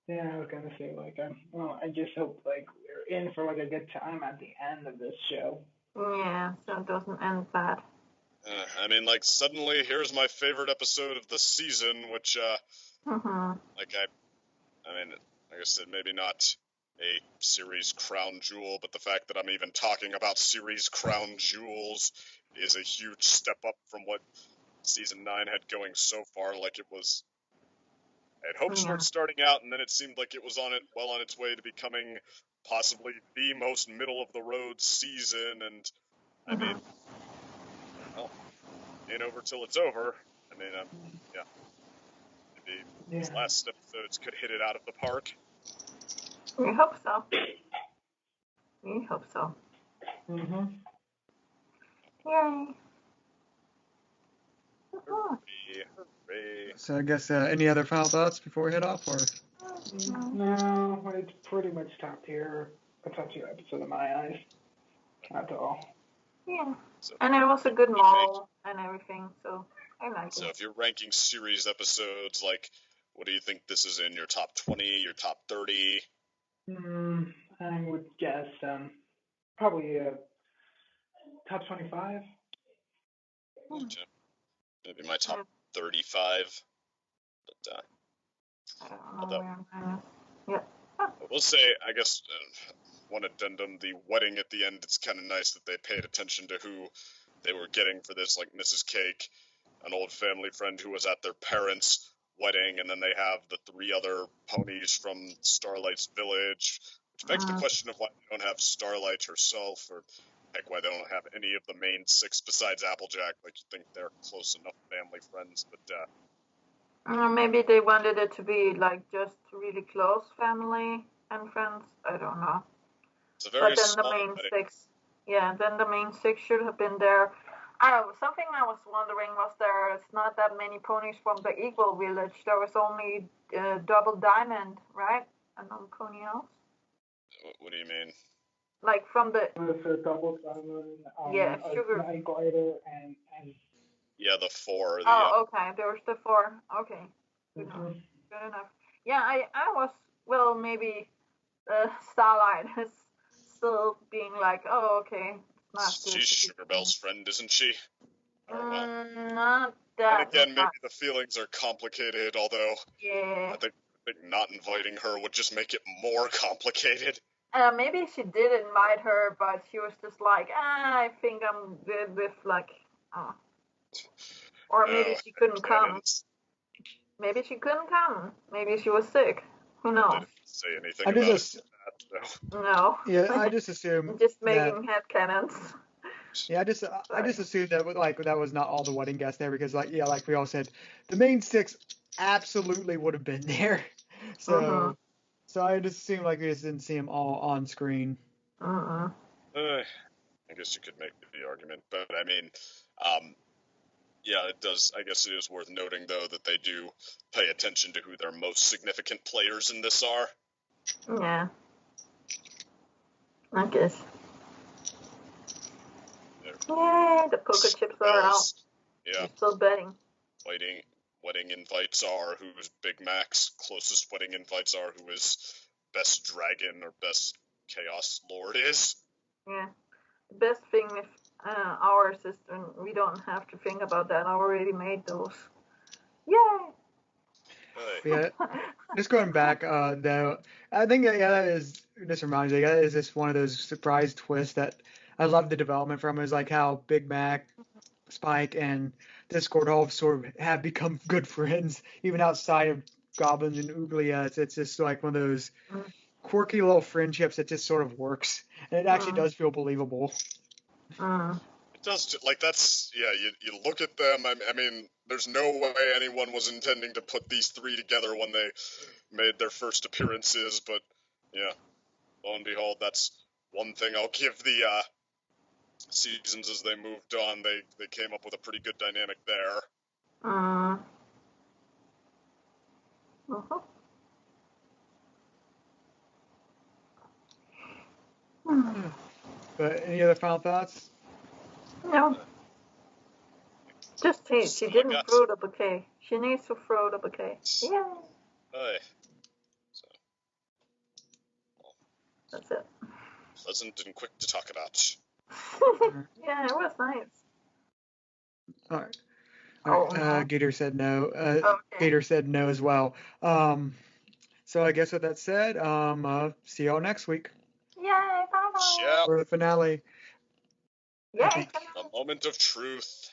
Yeah, I was gonna say, like, I just hope, like, we're in for, like, a good time at the end of this show. Yeah, so it doesn't end bad. I mean, like, suddenly, here's my favorite episode of the season, which, like, I mean, like I said, maybe not a series crown jewel, but the fact that I'm even talking about series crown jewels is a huge step up from what Season 9 had going so far. Like, it was... I had hoped for it starting out, and then it seemed like it was well on its way to becoming possibly the most middle-of-the-road season, and, I mean, well, ain't over till it's over. I mean, yeah. Maybe these last episodes could hit it out of the park. We hope so. We hope so. Yay. Hooray. So I guess any other final thoughts before we head off, or? No, it's pretty much top tier. A top tier episode in my eyes. Not at all. Yeah, and it was a good moral and everything, so I like it. So if you're ranking series episodes, like, what do you think this is in? Your top 20, your top 30? I would guess probably top 25. Maybe my top 35. But I don't know where I'm at. I will say, I guess, one addendum, the wedding at the end, it's kind of nice that they paid attention to who they were getting for this, like Mrs. Cake, an old family friend who was at their parents' wedding, and then they have the 3 other ponies from Starlight's village, which begs the question of why they don't have Starlight herself, or heck, why they don't have any of the main 6 besides Applejack. Like, you think they're close enough family friends, but maybe they wanted it to be like just really close family and friends. I don't know. It's a very but then small the main wedding. 6, then the main 6 should have been there. Something I was wondering was there's not that many ponies from the Eagle Village. There was only Double Diamond, right? Another pony else. What do you mean? Like from the... Double Diamond, Sugar. Night Glider, and... Yeah, the 4. Okay, there's the 4. Okay, good enough. Yeah, I was, maybe Starlight is still being like, oh, okay, not good. She's Sugar Bell's friend, isn't she? Oh, well. Not that. And again, maybe the feelings are complicated, although Yeah. I think not inviting her would just make it more complicated. Maybe she did invite her, but she was just like, I think I'm good with or maybe she couldn't come. Maybe she couldn't come. Maybe she was sick. Who knows? Didn't say anything about that, so. No. Yeah, I just assume. Just making headcanons. Yeah, I just assumed that that was not all the wedding guests there because like we all said, the main six absolutely would have been there. So I just assumed like we just didn't see them all on screen. I guess you could make the argument, but I mean, yeah, it does. I guess it is worth noting though that they do pay attention to who their most significant players in this are. Yeah. I guess. Yay, the poker chips are out. Yeah. I'm still betting. Wedding invites are whose Big Mac's closest wedding invites are who his best dragon or best chaos lord is. Yeah. The best thing with ours is we don't have to think about that. I already made those. Yay! Yeah. Just going back, though, I think that is, this reminds me, that is just one of those surprise twists that I love the development from. Is like how Big Mac, Spike, and Discord all sort of have become good friends, even outside of Goblins and Ooglia. It's just like one of those quirky little friendships that just sort of works, and it actually does feel believable. It does, like, that's, yeah, you look at them, I mean, there's no way anyone was intending to put these three together when they made their first appearances, but, yeah, lo and behold, that's one thing I'll give the seasons as they moved on. They came up with a pretty good dynamic there. But any other final thoughts? No. Just she didn't throw the bouquet. She needs to throw the bouquet. Yeah. So. Well, that's it. Pleasant and quick to talk about. Yeah, it was nice. All right. No. Gator said no. Okay. Gator said no as well. So I guess with that said, see y'all next week. Yay, bye-bye. Yeah. For the finale. Yay. A moment of truth.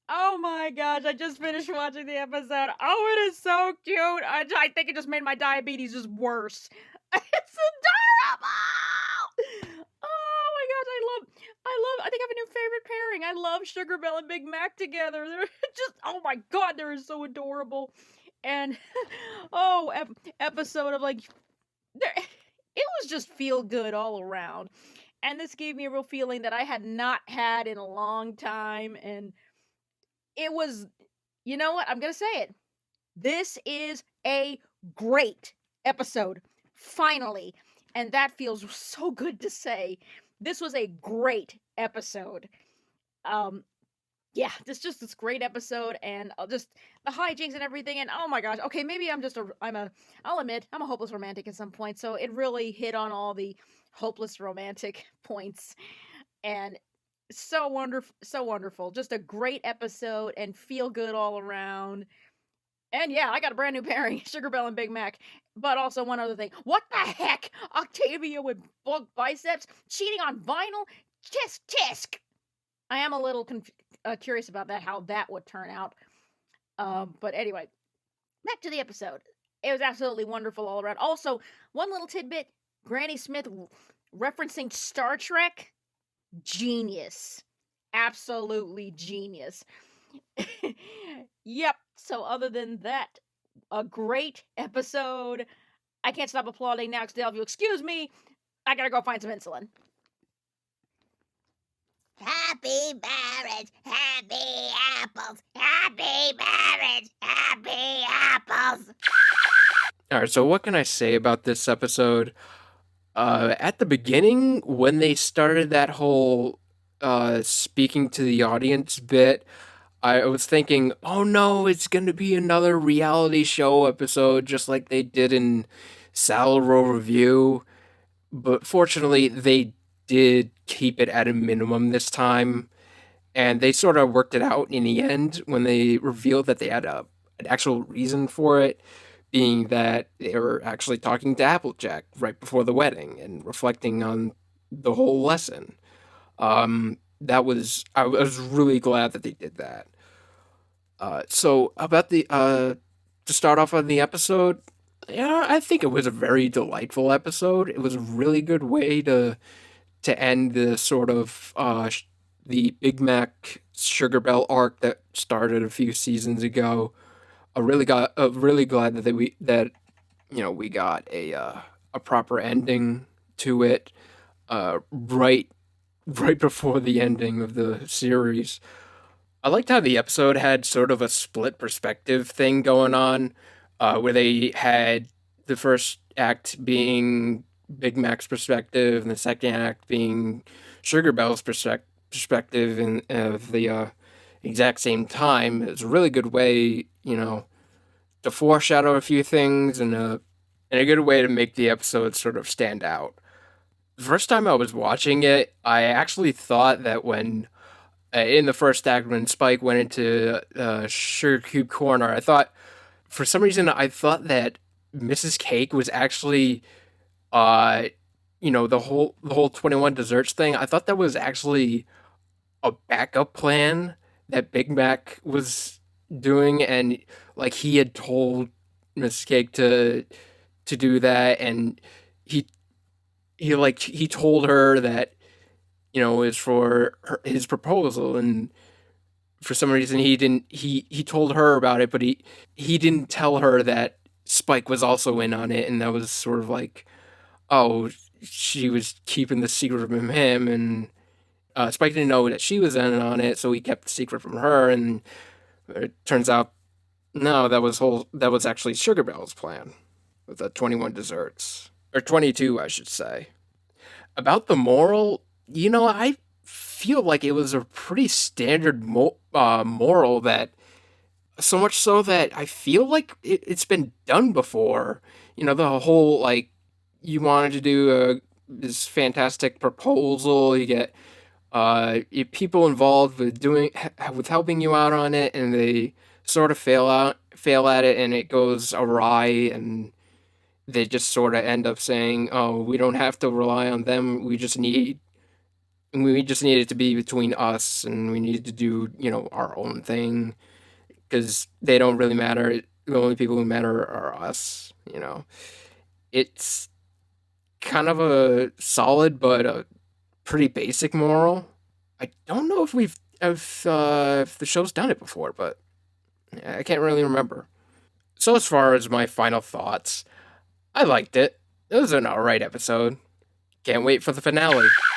Oh my gosh, I just finished watching the episode. Oh, it is so cute. I think it just made my diabetes just worse. It's adorable! Oh my gosh, I think I have a new favorite pairing. I love Sugar Bell and Big Mac together. They're just, oh my god, they're so adorable. And, episode of like, it was just feel good all around. And this gave me a real feeling that I had not had in a long time. And it was, you know what? I'm going to say it. This is a great episode. Finally. And that feels so good to say. This was a great episode. Yeah, this great episode, and just the hijinks and everything, and oh my gosh, okay, maybe I'll admit, I'm a hopeless romantic at some point, so it really hit on all the hopeless romantic points, and so wonderful, just a great episode, and feel good all around, and yeah, I got a brand new pairing, Sugar Bell and Big Mac, but also one other thing, what the heck, Octavia with bulk biceps, cheating on Vinyl, tisk. I am a little curious about that, how that would turn out. But anyway, back to the episode. It was absolutely wonderful all around. Also, one little tidbit, Granny Smith referencing Star Trek, genius. Absolutely genius. Yep, so other than that, a great episode. I can't stop applauding now, because if you excuse me, I gotta go find some insulin. Happy marriage, happy apples, happy marriage, happy apples. Alright, so what can I say about this episode? At the beginning, when they started that whole speaking to the audience bit, I was thinking, oh no, it's going to be another reality show episode just like they did in Salad Row Review. but fortunately, they did keep it at a minimum this time, and they sort of worked it out in the end when they revealed that they had an actual reason for it, being that they were actually talking to Applejack right before the wedding and reflecting on the whole lesson. That was I was really glad that they did that. So about the to start off on the episode, yeah, I think it was a very delightful episode. It was a really good way to end the sort of the Big Mac Sugar Bell arc that started a few seasons ago. Really glad that we got a proper ending to it right right before the ending of the series. I liked how the episode had sort of a split perspective thing going on, where they had the first act being Big Mac's perspective and the second act being Sugar Bell's perspective in the exact same time. It was a really good way, to foreshadow a few things and a good way to make the episode sort of stand out. The first time I was watching it, I actually thought that when in the first act when Spike went into Sugar Cube Corner, I thought for some reason I thought that Mrs. Cake was actually uh the whole 21 desserts thing. I thought that was actually a backup plan that Big Mac was doing, and like he had told Mrs. Cake to do that, and he he told her that is for his proposal, and for some reason he told her about it, but he didn't tell her that Spike was also in on it, and that was sort of like, oh, she was keeping the secret from him, and Spike didn't know that she was in on it, so he kept the secret from her, and it turns out no, that was actually Sugar Bell's plan with the 21 desserts, or 22, I should say. About the moral, I feel like it was a pretty standard moral, that so much so that I feel like it's been done before. The whole like you wanted to do this fantastic proposal, you get people involved with with helping you out on it, and they sort of fail at it, and it goes awry, and they just sort of end up saying, "Oh, we don't have to rely on them. We just need it to be between us, and we need to do our own thing because they don't really matter. The only people who matter are us." It's kind of a solid but a pretty basic moral. I don't know if the show's done it before, but I can't really remember. So as far as my final thoughts, I liked it. It was an alright episode. Can't wait for the finale.